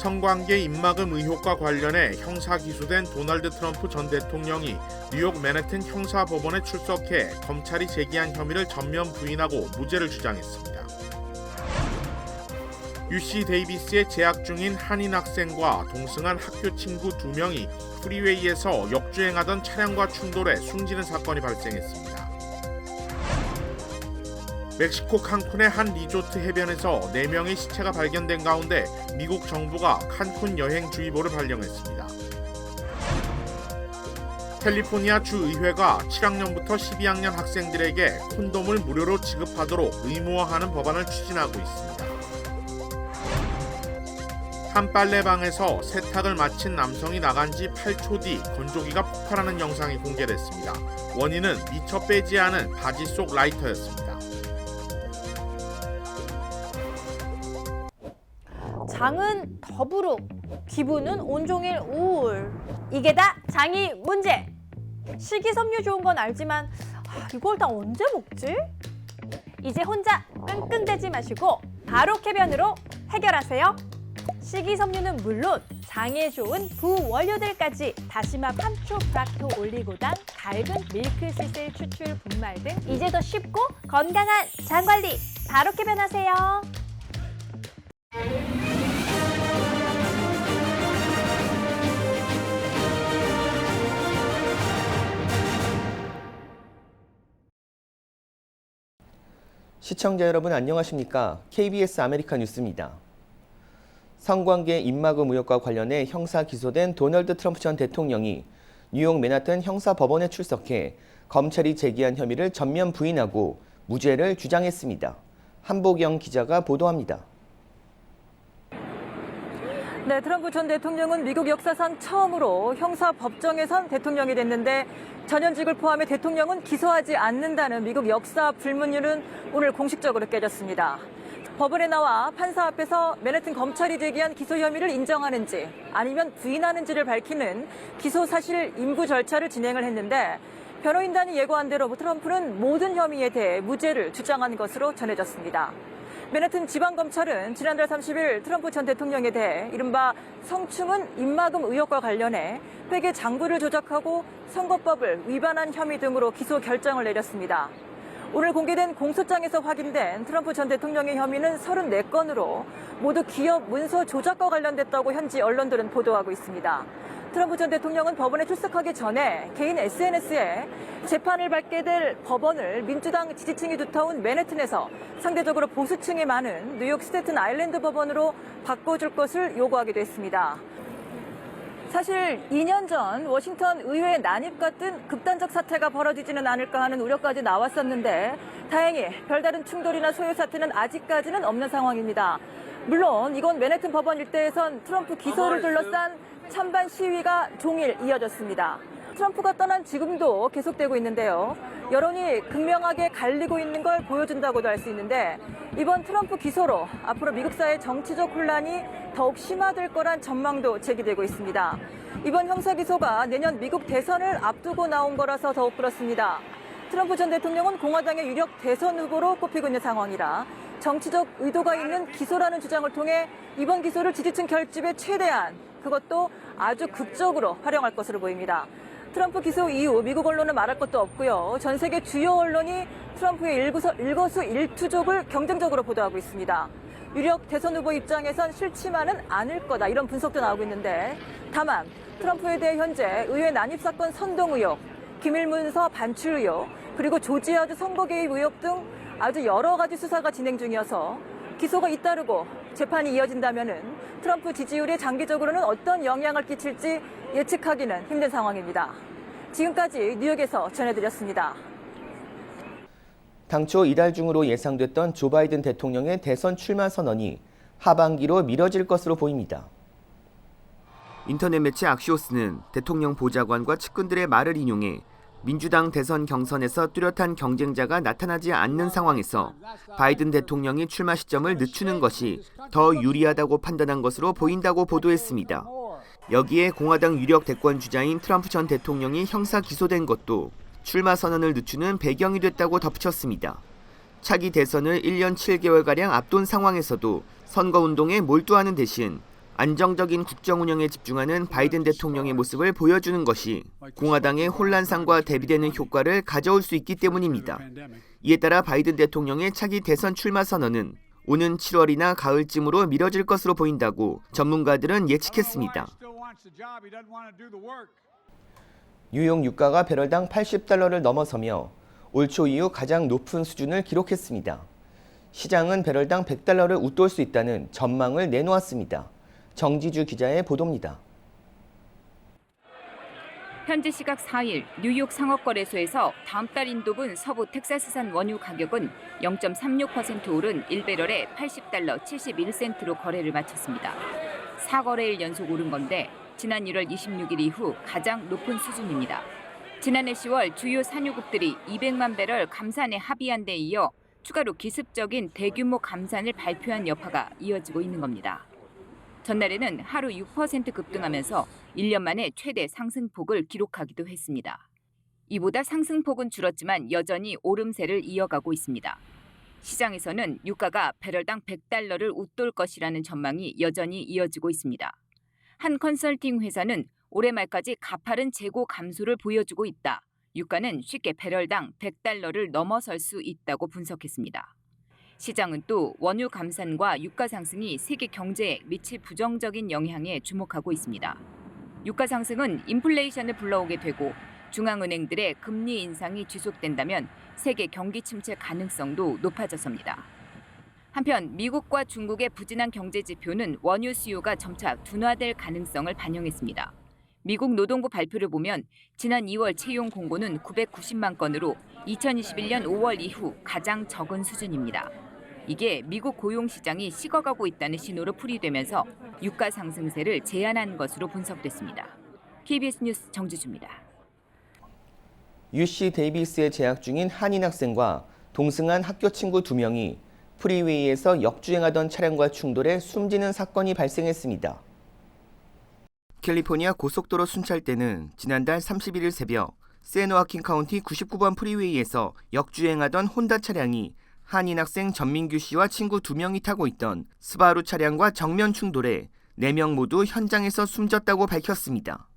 성관계 입막음 의혹과 관련해 형사 기소된 도널드 트럼프 전 대통령이 뉴욕 맨해튼 형사법원에 출석해 검찰이 제기한 혐의를 전면 부인하고 무죄를 주장했습니다. UC 데이비스에 재학 중인 한인 학생과 동승한 학교 친구 2명이 프리웨이에서 역주행하던 차량과 충돌해 숨지는 사건이 발생했습니다. 멕시코 칸쿤의 한 리조트 해변에서 4명의 시체가 발견된 가운데 미국 정부가 칸쿤 여행주의보를 발령했습니다. 캘리포니아 주의회가 7학년부터 12학년 학생들에게 콘돔을 무료로 지급하도록 의무화하는 법안을 추진하고 있습니다. 한 빨래방에서 세탁을 마친 남성이 나간 지 8초 뒤 건조기가 폭발하는 영상이 공개됐습니다. 원인은 미처 빼지 않은 바지 속 라이터였습니다. 장은 더부룩, 기분은 온종일 우울. 이게 다 장이 문제. 식이섬유 좋은 건 알지만 이걸 다 언제 먹지? 이제 혼자 끙끙대지 마시고 바로 쾌변으로 해결하세요. 식이섬유는 물론 장에 좋은 부원료들까지 다시마, 함초, 프락토, 올리고당, 갈근, 밀크시슬, 추출, 분말 등 이제 더 쉽고 건강한 장 관리 바로 쾌변하세요. 시청자 여러분 안녕하십니까? KBS 아메리카 뉴스입니다. 성관계 입막음 의혹과 관련해 형사 기소된 도널드 트럼프 전 대통령이 뉴욕 맨하튼 형사법원에 출석해 검찰이 제기한 혐의를 전면 부인하고 무죄를 주장했습니다. 한보경 기자가 보도합니다. 네, 트럼프 전 대통령은 미국 역사상 처음으로 형사법정에 선 대통령이 됐는데 전현직을 포함해 대통령은 기소하지 않는다는 미국 역사 불문율은 오늘 공식적으로 깨졌습니다. 법원에 나와 판사 앞에서 맨해튼 검찰이 제기한 기소 혐의를 인정하는지 아니면 부인하는지를 밝히는 기소 사실 인부 절차를 진행을 했는데 변호인단이 예고한 대로 트럼프는 모든 혐의에 대해 무죄를 주장한 것으로 전해졌습니다. 맨해튼 지방검찰은 지난달 30일 트럼프 전 대통령에 대해 이른바 성추문 입막음 의혹과 관련해 회계 장부를 조작하고 선거법을 위반한 혐의 등으로 기소 결정을 내렸습니다. 오늘 공개된 공소장에서 확인된 트럼프 전 대통령의 혐의는 34건으로 모두 기업 문서 조작과 관련됐다고 현지 언론들은 보도하고 있습니다. 트럼프 전 대통령은 법원에 출석하기 전에 개인 SNS에 재판을 받게 될 법원을 민주당 지지층이 두터운 맨해튼에서 상대적으로 보수층이 많은 뉴욕 스태튼 아일랜드 법원으로 바꿔줄 것을 요구하기도 했습니다. 사실 2년 전 워싱턴 의회 난입 같은 극단적 사태가 벌어지지는 않을까 하는 우려까지 나왔었는데 다행히 별다른 충돌이나 소요 사태는 아직까지는 없는 상황입니다. 물론 이건 맨해튼 법원 일대에선 트럼프 기소를 둘러싼 찬반 시위가 종일 이어졌습니다. 트럼프가 떠난 지금도 계속되고 있는데요. 여론이 극명하게 갈리고 있는 걸 보여준다고도 할 수 있는데 이번 트럼프 기소로 앞으로 미국 사회 정치적 혼란이 더욱 심화될 거란 전망도 제기되고 있습니다. 이번 형사 기소가 내년 미국 대선을 앞두고 나온 거라서 더욱 그렇습니다. 트럼프 전 대통령은 공화당의 유력 대선 후보로 꼽히고 있는 상황이라 정치적 의도가 있는 기소라는 주장을 통해 이번 기소를 지지층 결집에 최대한 그것도 아주 극적으로 활용할 것으로 보입니다. 트럼프 기소 이후 미국 언론은 말할 것도 없고요. 전 세계 주요 언론이 트럼프의 일거수일투족을 경쟁적으로 보도하고 있습니다. 유력 대선 후보 입장에선 싫지만은 않을 거다 이런 분석도 나오고 있는데 다만 트럼프에 대해 현재 의회 난입 사건 선동 의혹, 기밀 문서 반출 의혹, 그리고 조지아주 선거 개입 의혹 등 아주 여러 가지 수사가 진행 중이어서 기소가 잇따르고 재판이 이어진다면은 트럼프 지지율에 장기적으로는 어떤 영향을 끼칠지 예측하기는 힘든 상황입니다. 지금까지 뉴욕에서 전해드렸습니다. 당초 이달 중으로 예상됐던 조 바이든 대통령의 대선 출마 선언이 하반기로 미뤄질 것으로 보입니다. 인터넷 매체 악시오스는 대통령 보좌관과 측근들의 말을 인용해 민주당 대선 경선에서 뚜렷한 경쟁자가 나타나지 않는 상황에서 바이든 대통령이 출마 시점을 늦추는 것이 더 유리하다고 판단한 것으로 보인다고 보도했습니다. 여기에 공화당 유력 대권 주자인 트럼프 전 대통령이 형사 기소된 것도 출마 선언을 늦추는 배경이 됐다고 덧붙였습니다. 차기 대선을 1년 7개월가량 앞둔 상황에서도 선거운동에 몰두하는 대신 안정적인 국정 운영에 집중하는 바이든 대통령의 모습을 보여주는 것이 공화당의 혼란상과 대비되는 효과를 가져올 수 있기 때문입니다. 이에 따라 바이든 대통령의 차기 대선 출마 선언은 오는 7월이나 가을쯤으로 미뤄질 것으로 보인다고 전문가들은 예측했습니다. 뉴욕 유가가 배럴당 $80를 넘어서며 올 초 이후 가장 높은 수준을 기록했습니다. 시장은 배럴당 $100를 웃돌 수 있다는 전망을 내놓았습니다. 정지주 기자의 보도입니다. 현지 시각 4일 뉴욕 상업거래소에서 다음 달 인도분 서부 텍사스산 원유 가격은 0.36% 오른 1배럴에 $80 71센트로 거래를 마쳤습니다. 4거래일 연속 오른 건데 지난 1월 26일 이후 가장 높은 수준입니다. 지난해 10월 주요 산유국들이 200만 배럴 감산에 합의한 데 이어 추가로 기습적인 대규모 감산을 발표한 여파가 이어지고 있는 겁니다. 전날에는 하루 6% 급등하면서 1년 만에 최대 상승폭을 기록하기도 했습니다. 이보다 상승폭은 줄었지만 여전히 오름세를 이어가고 있습니다. 시장에서는 유가가 배럴당 $100를 웃돌 것이라는 전망이 여전히 이어지고 있습니다. 한 컨설팅 회사는 올해 말까지 가파른 재고 감소를 보여주고 있다. 유가는 쉽게 배럴당 $100를 넘어설 수 있다고 분석했습니다. 시장은 또 원유 감산과 유가 상승이 세계 경제에 미칠 부정적인 영향에 주목하고 있습니다. 유가 상승은 인플레이션을 불러오게 되고 중앙은행들의 금리 인상이 지속된다면 세계 경기 침체 가능성도 높아졌습니다. 한편 미국과 중국의 부진한 경제 지표는 원유 수요가 점차 둔화될 가능성을 반영했습니다. 미국 노동부 발표를 보면 지난 2월 채용 공고는 990만 건으로 2021년 5월 이후 가장 적은 수준입니다. 이게 미국 고용 시장이 식어가고 있다는 신호로 풀이되면서 유가 상승세를 제한한 것으로 분석됐습니다. KBS 뉴스 정주주입니다. UC 데이비스에 재학 중인 한인 학생과 동승한 학교 친구 2명이 프리웨이에서 역주행하던 차량과 충돌해 숨지는 사건이 발생했습니다. 캘리포니아 고속도로 순찰대는 지난달 31일 새벽 샌호아킨 카운티 99번 프리웨이에서 역주행하던 혼다 차량이 한인 학생 전민규 씨와 친구 2명이 타고 있던 스바루 차량과 정면 충돌해 4명 모두 현장에서 숨졌다고 밝혔습니다.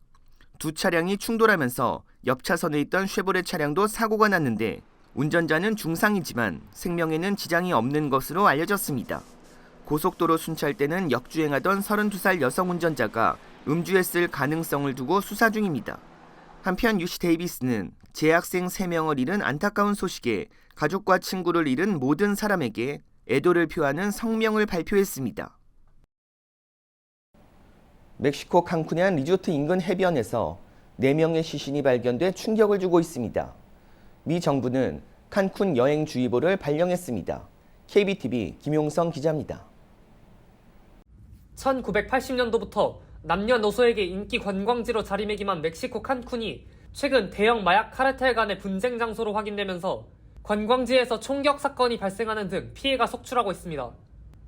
두 차량이 충돌하면서 옆 차선에 있던 쉐보레 차량도 사고가 났는데 운전자는 중상이지만 생명에는 지장이 없는 것으로 알려졌습니다. 고속도로 순찰대는 역주행하던 32살 여성 운전자가 음주했을 가능성을 두고 수사 중입니다. 한편 UC 데이비스는 재학생 3명을 잃은 안타까운 소식에 가족과 친구를 잃은 모든 사람에게 애도를 표하는 성명을 발표했습니다. 멕시코 칸쿤의 한 리조트 인근 해변에서 4명의 시신이 발견돼 충격을 주고 있습니다. 미 정부는 칸쿤 여행주의보를 발령했습니다. KBTV 김용성 기자입니다. 1980년도부터 남녀노소에게 인기 관광지로 자리매김한 멕시코 칸쿤이 최근 대형 마약 카르텔 간의 분쟁 장소로 확인되면서 관광지에서 총격 사건이 발생하는 등 피해가 속출하고 있습니다.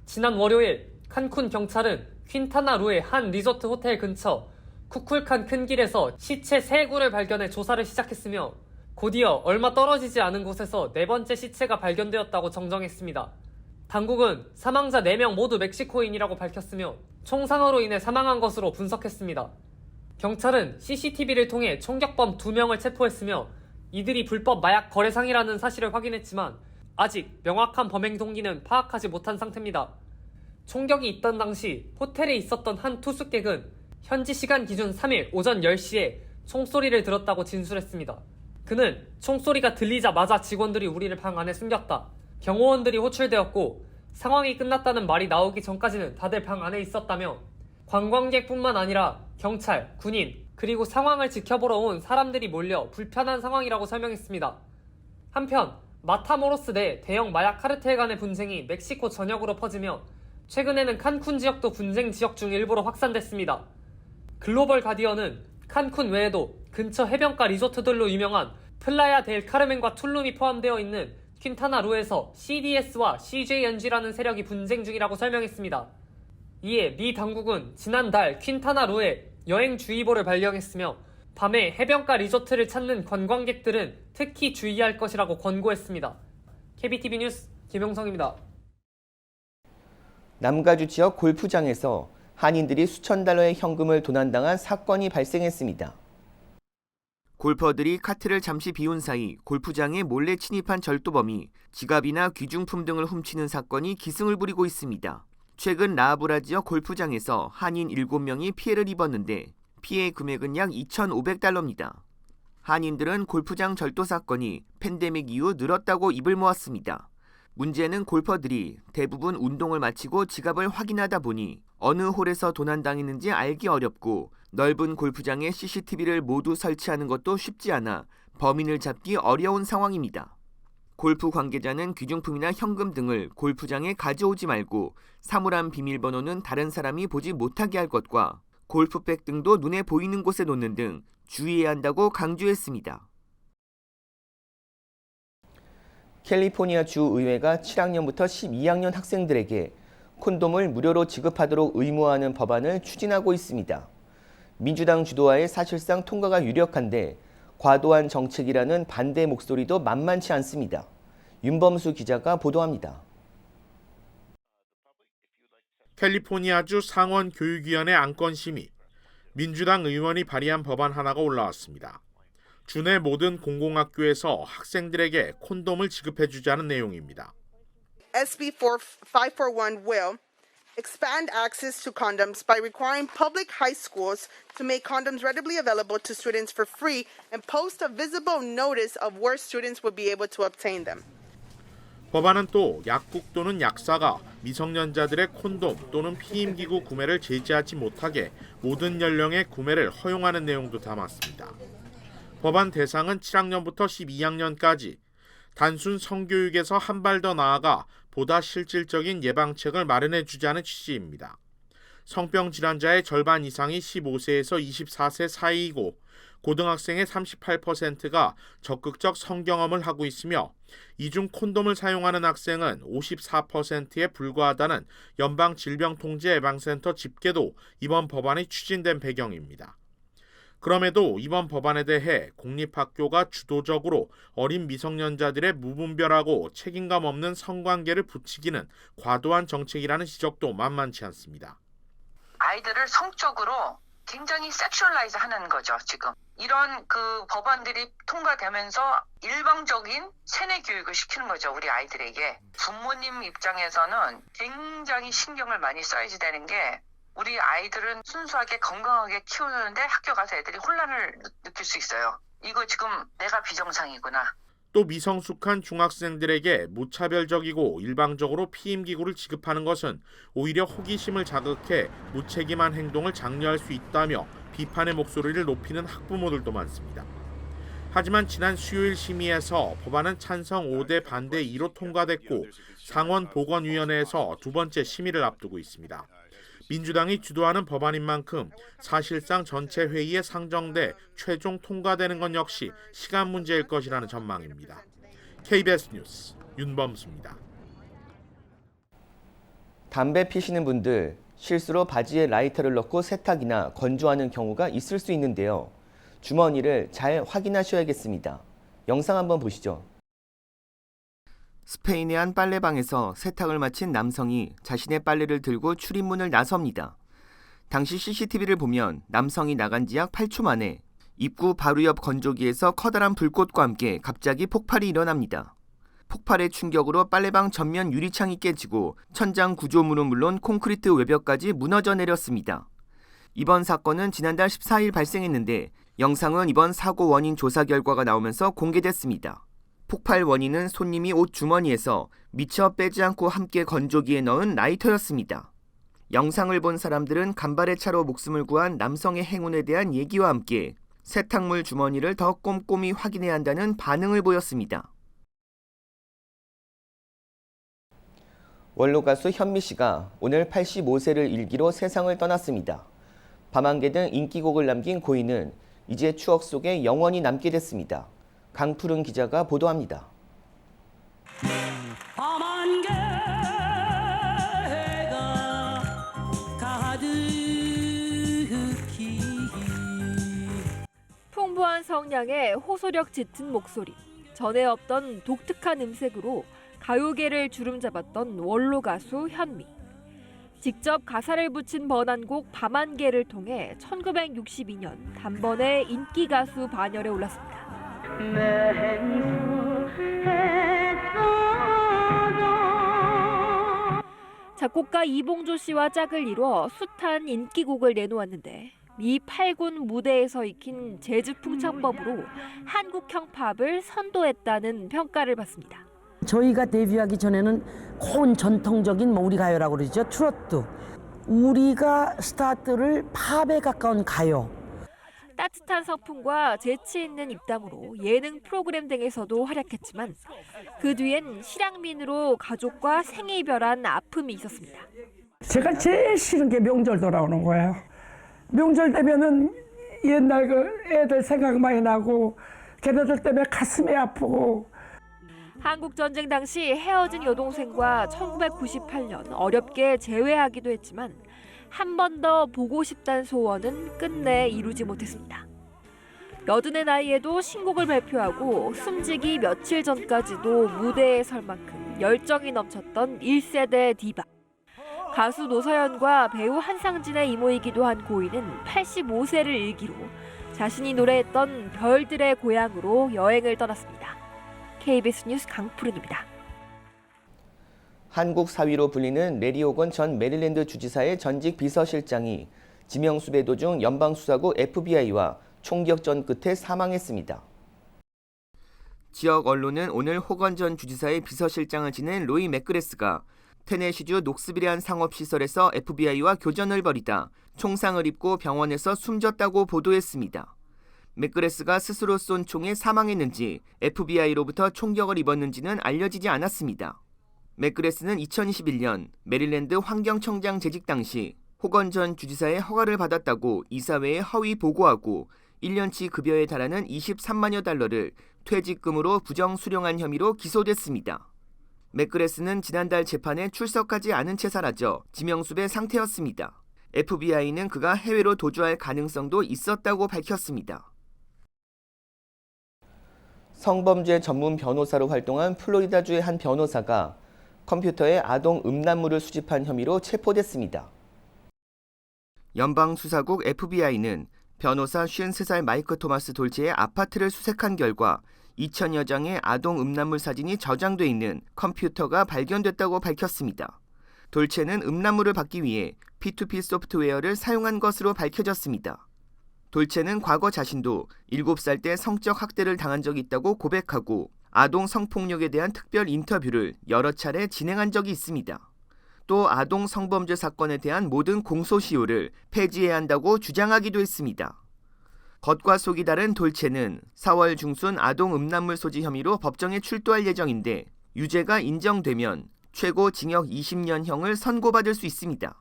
지난 월요일 칸쿤 경찰은 퀸타나루의 한 리조트 호텔 근처 쿠쿨칸 큰 길에서 시체 3구를 발견해 조사를 시작했으며 곧이어 얼마 떨어지지 않은 곳에서 4번째 시체가 발견되었다고 정정했습니다. 당국은 사망자 4명 모두 멕시코인이라고 밝혔으며 총상으로 인해 사망한 것으로 분석했습니다. 경찰은 CCTV를 통해 총격범 2명을 체포했으며 이들이 불법 마약 거래상이라는 사실을 확인했지만 아직 명확한 범행 동기는 파악하지 못한 상태입니다. 총격이 있던 당시 호텔에 있었던 한 투숙객은 현지 시간 기준 3일 오전 10시에 총소리를 들었다고 진술했습니다. 그는 총소리가 들리자마자 직원들이 우리를 방 안에 숨겼다. 경호원들이 호출되었고 상황이 끝났다는 말이 나오기 전까지는 다들 방 안에 있었다며 관광객뿐만 아니라 경찰, 군인, 그리고 상황을 지켜보러 온 사람들이 몰려 불편한 상황이라고 설명했습니다. 한편 마타모로스 내 대형 마약 카르텔 간의 분쟁이 멕시코 전역으로 퍼지며 최근에는 칸쿤 지역도 분쟁 지역 중 일부로 확산됐습니다. 글로벌 가디언은 칸쿤 외에도 근처 해변가 리조트들로 유명한 플라야 델 카르멘과 툴룸이 포함되어 있는 퀸타나루에서 CDS와 CJNG라는 세력이 분쟁 중이라고 설명했습니다. 이에 미 당국은 지난달 퀸타나루에 여행주의보를 발령했으며 밤에 해변가 리조트를 찾는 관광객들은 특히 주의할 것이라고 권고했습니다. KBTV 뉴스 김용성입니다. 남가주 지역 골프장에서 한인들이 수천 달러의 현금을 도난당한 사건이 발생했습니다. 골퍼들이 카트를 잠시 비운 사이 골프장에 몰래 침입한 절도범이 지갑이나 귀중품 등을 훔치는 사건이 기승을 부리고 있습니다. 최근 라브라 지역 골프장에서 한인 7명이 피해를 입었는데 피해 금액은 약 2,500달러입니다. 한인들은 골프장 절도 사건이 팬데믹 이후 늘었다고 입을 모았습니다. 문제는 골퍼들이 대부분 운동을 마치고 지갑을 확인하다 보니 어느 홀에서 도난당했는지 알기 어렵고 넓은 골프장에 CCTV를 모두 설치하는 것도 쉽지 않아 범인을 잡기 어려운 상황입니다. 골프 관계자는 귀중품이나 현금 등을 골프장에 가져오지 말고 사물함 비밀번호는 다른 사람이 보지 못하게 할 것과 골프백 등도 눈에 보이는 곳에 놓는 등 주의해야 한다고 강조했습니다. 캘리포니아 주 의회가 7학년부터 12학년 학생들에게 콘돔을 무료로 지급하도록 의무화하는 법안을 추진하고 있습니다. 민주당 주도하에 사실상 통과가 유력한데 과도한 정책이라는 반대 목소리도 만만치 않습니다. 윤범수 기자가 보도합니다. 캘리포니아주 상원교육위원회 안건 심의, 민주당 의원이 발의한 법안 하나가 올라왔습니다. 주 내 모든 공공학교에서 학생들에게 콘돔을 지급해주자는 내용입니다. SB 541 will expand access to condoms by requiring public high schools to make condoms readily available to students for free and post a visible notice of where students will be able to obtain them. 법안은 또 약국 또는 약사가 미성년자들의 콘돔 또는 피임기구 구매를 제지하지 못하게 모든 연령의 구매를 허용하는 내용도 담았습니다. 법안 대상은 7학년부터 12학년까지 단순 성교육에서 한 발 더 나아가 보다 실질적인 예방책을 마련해 주자는 취지입니다. 성병 질환자의 절반 이상이 15세에서 24세 사이이고 고등학생의 38%가 적극적 성경험을 하고 있으며 이 중 콘돔을 사용하는 학생은 54%에 불과하다는 연방질병통제예방센터 집계도 이번 법안이 추진된 배경입니다. 그럼에도 이번 법안에 대해 공립학교가 주도적으로 어린 미성년자들의 무분별하고 책임감 없는 성관계를 부추기는 과도한 정책이라는 지적도 만만치 않습니다. 아이들을 성적으로 굉장히 섹슈얼라이즈 하는 거죠, 지금. 이런 법안들이 통과되면서 일방적인 세뇌 교육을 시키는 거죠, 우리 아이들에게. 부모님 입장에서는 굉장히 신경을 많이 써야지 되는 게 우리 아이들은 순수하게 건강하게 키우는데 학교 가서 애들이 혼란을 느낄 수 있어요. 이거 지금 내가 비정상이구나. 또 미성숙한 중학생들에게 무차별적이고 일방적으로 피임기구를 지급하는 것은 오히려 호기심을 자극해 무책임한 행동을 장려할 수 있다며 비판의 목소리를 높이는 학부모들도 많습니다. 하지만 지난 수요일 심의에서 법안은 찬성 5대 반대 2로 통과됐고 상원 보건위원회에서 두 번째 심의를 앞두고 있습니다. 민주당이 주도하는 법안인 만큼 사실상 전체 회의에 상정돼 최종 통과되는 건 역시 시간 문제일 것이라는 전망입니다. KBS 뉴스 윤범수입니다. 담배 피시는 분들 실수로 바지에 라이터를 넣고 세탁이나 건조하는 경우가 있을 수 있는데요. 주머니를 잘 확인하셔야겠습니다. 영상 한번 보시죠. 스페인의 한 빨래방에서 세탁을 마친 남성이 자신의 빨래를 들고 출입문을 나섭니다. 당시 CCTV를 보면 남성이 나간 지 약 8초 만에 입구 바로 옆 건조기에서 커다란 불꽃과 함께 갑자기 폭발이 일어납니다. 폭발의 충격으로 빨래방 전면 유리창이 깨지고 천장 구조물은 물론 콘크리트 외벽까지 무너져 내렸습니다. 이번 사건은 지난달 14일 발생했는데 영상은 이번 사고 원인 조사 결과가 나오면서 공개됐습니다. 폭발 원인은 손님이 옷 주머니에서 미처 빼지 않고 함께 건조기에 넣은 라이터였습니다. 영상을 본 사람들은 간발의 차로 목숨을 구한 남성의 행운에 대한 얘기와 함께 세탁물 주머니를 더 꼼꼼히 확인해야 한다는 반응을 보였습니다. 원로 가수 현미 씨가 오늘 85세를 일기로 세상을 떠났습니다. 밤안개 등 인기곡을 남긴 고인은 이제 추억 속에 영원히 남게 됐습니다. 강푸른 기자가 보도합니다. 풍부한 성량에 호소력 짙은 목소리, 전에 없던 독특한 음색으로 가요계를 주름잡았던 원로 가수 현미. 직접 가사를 붙인 번안곡 밤안개를 통해 1962년 단번에 인기 가수 반열에 올랐습니다. 작곡가 이봉조 씨와 짝을 이뤄 숱한 인기곡을 내놓았는데 미 8군 무대에서 익힌 재즈 풍창법으로 한국형 팝을 선도했다는 평가를 받습니다. 저희가 데뷔하기 전에는 고운 전통적인 우리 가요라고 그러죠. 트로트. 우리가 스타트를 팝에 가까운 가요. 따뜻한 성품과 재치 있는 입담으로 예능 프로그램 등에서도 활약했지만 그 뒤엔 실향민으로 가족과 생이별한 아픔이 있었습니다. 제가 제일 싫은 게 명절 돌아오는 거예요. 명절 되면은 옛날 그 애들 생각 많이 나고 걔네들 때문에 가슴이 아프고. 한국전쟁 당시 헤어진 여동생과 1998년 어렵게 재회하기도 했지만 한 번 더 보고 싶다는 소원은 끝내 이루지 못했습니다. 80의 나이에도 신곡을 발표하고 숨지기 며칠 전까지도 무대에 설 만큼 열정이 넘쳤던 1세대 디바. 가수 노서연과 배우 한상진의 이모이기도 한 고인은 85세를 일기로 자신이 노래했던 별들의 고향으로 여행을 떠났습니다. KBS 뉴스 강푸른입니다. 한국 사위로 불리는 레리 호건 전 메릴랜드 주지사의 전직 비서실장이 지명수배 도중 연방수사국 FBI와 총격전 끝에 사망했습니다. 지역 언론은 오늘 호건 전 주지사의 비서실장을 지낸 로이 맥그레스가 테네시주 녹스빌의 한 상업시설에서 FBI와 교전을 벌이다 총상을 입고 병원에서 숨졌다고 보도했습니다. 맥그레스가 스스로 쏜 총에 사망했는지 FBI로부터 총격을 입었는지는 알려지지 않았습니다. 맥그레스는 2021년 메릴랜드 환경청장 재직 당시 호건 전 주지사의 허가를 받았다고 이사회에 허위 보고하고 1년치 급여에 달하는 23만여 달러를 퇴직금으로 부정 수령한 혐의로 기소됐습니다. 맥그레스는 지난달 재판에 출석하지 않은 채 사라져 지명수배 상태였습니다. FBI는 그가 해외로 도주할 가능성도 있었다고 밝혔습니다. 성범죄 전문 변호사로 활동한 플로리다주의 한 변호사가 컴퓨터에 아동 음란물을 수집한 혐의로 체포됐습니다. 연방수사국 FBI는 변호사 53살 마이크 토마스 돌체의 아파트를 수색한 결과 2천여 장의 아동 음란물 사진이 저장돼 있는 컴퓨터가 발견됐다고 밝혔습니다. 돌체는 음란물을 받기 위해 P2P 소프트웨어를 사용한 것으로 밝혀졌습니다. 돌체는 과거 자신도 7살 때 성적 학대를 당한 적이 있다고 고백하고 아동 성폭력에 대한 특별 인터뷰를 여러 차례 진행한 적이 있습니다. 또 아동 성범죄 사건에 대한 모든 공소시효를 폐지해야 한다고 주장하기도 했습니다. 겉과 속이 다른 돌체는 4월 중순 아동 음란물 소지 혐의로 법정에 출두할 예정인데 유죄가 인정되면 최고 징역 20년형을 선고받을 수 있습니다.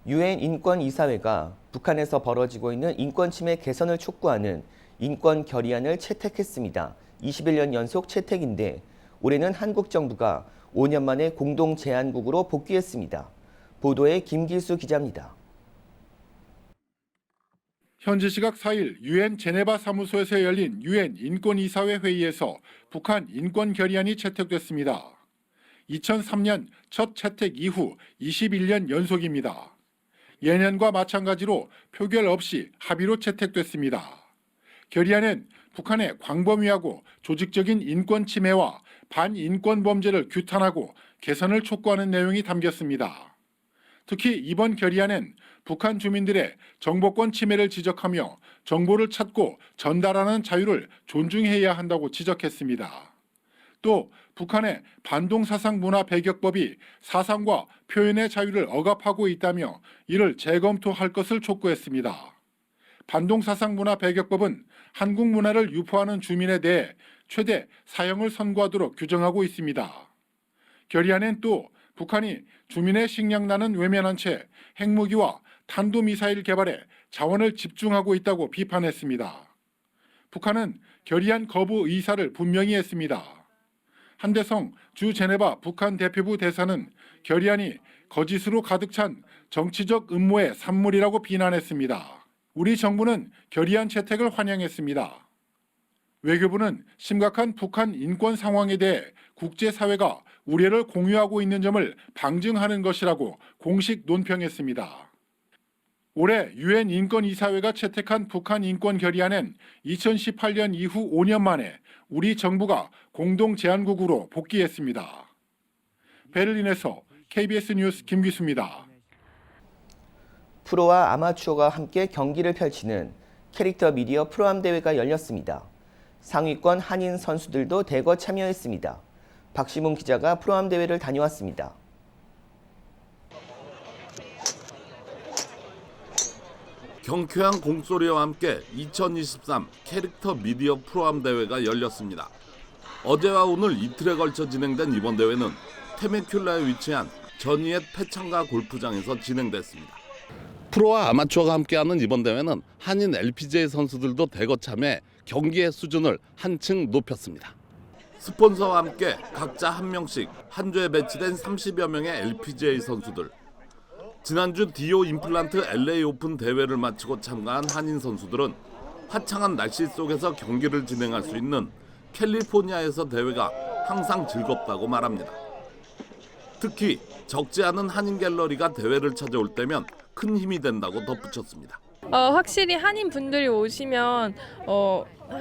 유엔 인권이사회가 북한에서 벌어지고 있는 인권 침해 개선을 촉구하는 인권 결의안을 채택했습니다. 21년 연속 채택인데 올해는 한국 정부가 5년 만에 공동 제안국으로 복귀했습니다. 보도에 김기수 기자입니다. 현지 시각 4일 유엔 제네바 사무소에서 열린 유엔 인권이사회 회의에서 북한 인권 결의안이 채택됐습니다. 2003년 첫 채택 이후 21년 연속입니다. 예년과 마찬가지로 표결 없이 합의로 채택됐습니다. 결의안은 북한의 광범위하고 조직적인 인권 침해와 반인권 범죄를 규탄하고 개선을 촉구하는 내용이 담겼습니다. 특히 이번 결의안은 북한 주민들의 정보권 침해를 지적하며 정보를 찾고 전달하는 자유를 존중해야 한다고 지적했습니다. 또 북한의 반동사상 문화 배격법이 사상과 표현의 자유를 억압하고 있다며 이를 재검토할 것을 촉구했습니다. 반동사상 문화 배격법은 한국 문화를 유포하는 주민에 대해 최대 사형을 선고하도록 규정하고 있습니다. 결의안엔 또 북한이 주민의 식량난은 외면한 채 핵무기와 탄도미사일 개발에 자원을 집중하고 있다고 비판했습니다. 북한은 결의안 거부 의사를 분명히 했습니다. 한대성 주 제네바 북한 대표부 대사는 결의안이 거짓으로 가득 찬 정치적 음모의 산물이라고 비난했습니다. 우리 정부는 결의안 채택을 환영했습니다. 외교부는 심각한 북한 인권 상황에 대해 국제사회가 우려를 공유하고 있는 점을 방증하는 것이라고 공식 논평했습니다. 올해 유엔 인권이사회가 채택한 북한 인권 결의안은 2018년 이후 5년 만에 우리 정부가 공동 제안국으로 복귀했습니다. 베를린에서 KBS 뉴스 김기수입니다. 프로와 아마추어가 함께 경기를 펼치는 캐릭터 미디어 프로암 대회가 열렸습니다. 상위권 한인 선수들도 대거 참여했습니다. 박시문 기자가 프로암 대회를 다녀왔습니다. 경쾌한 공소리와 함께 2023 캐릭터 미디어 프로암 대회가 열렸습니다. 어제와 오늘 이틀에 걸쳐 진행된 이번 대회는 테메큘라에 위치한 전이엣 패창가 골프장에서 진행됐습니다. 프로와 아마추어가 함께하는 이번 대회는 한인 LPGA 선수들도 대거 참여해 경기의 수준을 한층 높였습니다. 스폰서와 함께 각자 한 명씩 한 조에 배치된 30여 명의 LPGA 선수들. 지난주 디오 임플란트 LA 오픈 대회를 마치고 참가한 한인 선수들은 화창한 날씨 속에서 경기를 진행할 수 있는 캘리포니아에서 대회가 항상 즐겁다고 말합니다. 특히 적지 않은 한인 갤러리가 대회를 찾아올 때면 큰 힘이 된다고 덧붙였습니다. 확실히 한인 분들이 오시면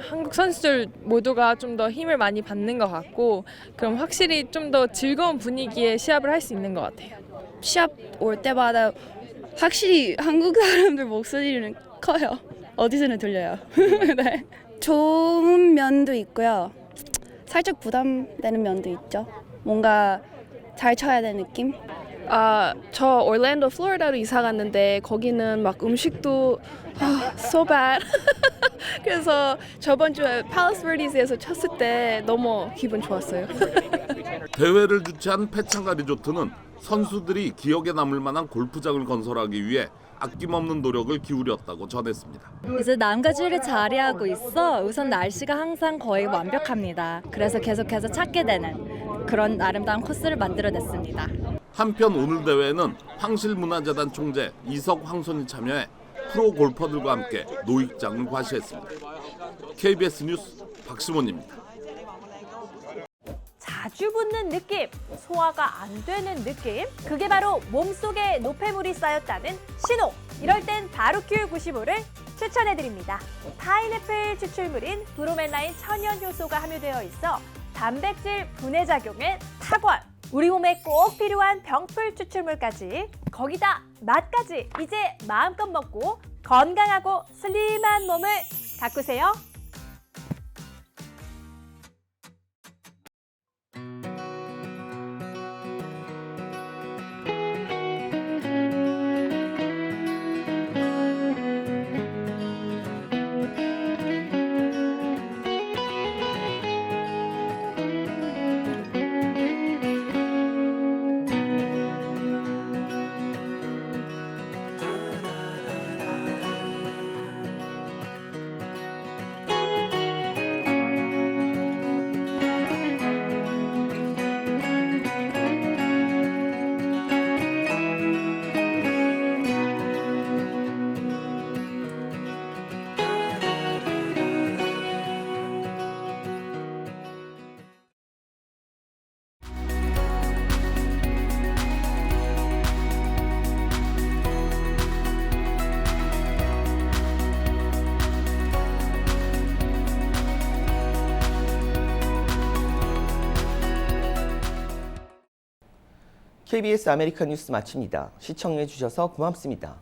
한국 선수들 모두가 좀 더 힘을 많이 받는 것 같고, 그럼 확실히 좀 더 즐거운 분위기의 시합을 할 수 있는 것 같아요. 시합 올 때마다 확실히 한국 사람들 목소리는 커요. 어디서는 들려요. 네. 좋은 면도 있고요. 살짝 부담되는 면도 있죠. 뭔가 잘 쳐야 되는 느낌? 저 올랜도 플로리다로 이사 갔는데 거기는 막 음식도 so bad. 그래서 저번 주에 팔라스 버디스에서 쳤을 때 너무 기분 좋았어요. 대회를 주최한 패창가 리조트는 선수들이 기억에 남을 만한 골프장을 건설하기 위해 아낌없는 노력을 기울였다고 전했습니다. 이제 남가주를 자리하고 있어. 우선 날씨가 항상 거의 완벽합니다. 그래서 계속해서 찾게 되는 그런 아름다운 코스를 만들어냈습니다. 한편 오늘 대회에는 황실문화재단 총재 이석 황손이 참여해 프로 골퍼들과 함께 노익장을 과시했습니다. KBS 뉴스 박시몬입니다. 자주 붙는 느낌, 소화가 안 되는 느낌, 그게 바로 몸속에 노폐물이 쌓였다는 신호. 이럴 땐 바로큐 95를 추천해드립니다. 파인애플 추출물인 브로멜라인 천연 효소가 함유되어 있어 단백질 분해 작용에 탁월. 우리 몸에 꼭 필요한 병풀 추출물까지, 거기다 맛까지 이제 마음껏 먹고 건강하고 슬림한 몸을 가꾸세요. KBS 아메리칸 뉴스 마칩니다. 시청해 주셔서 고맙습니다.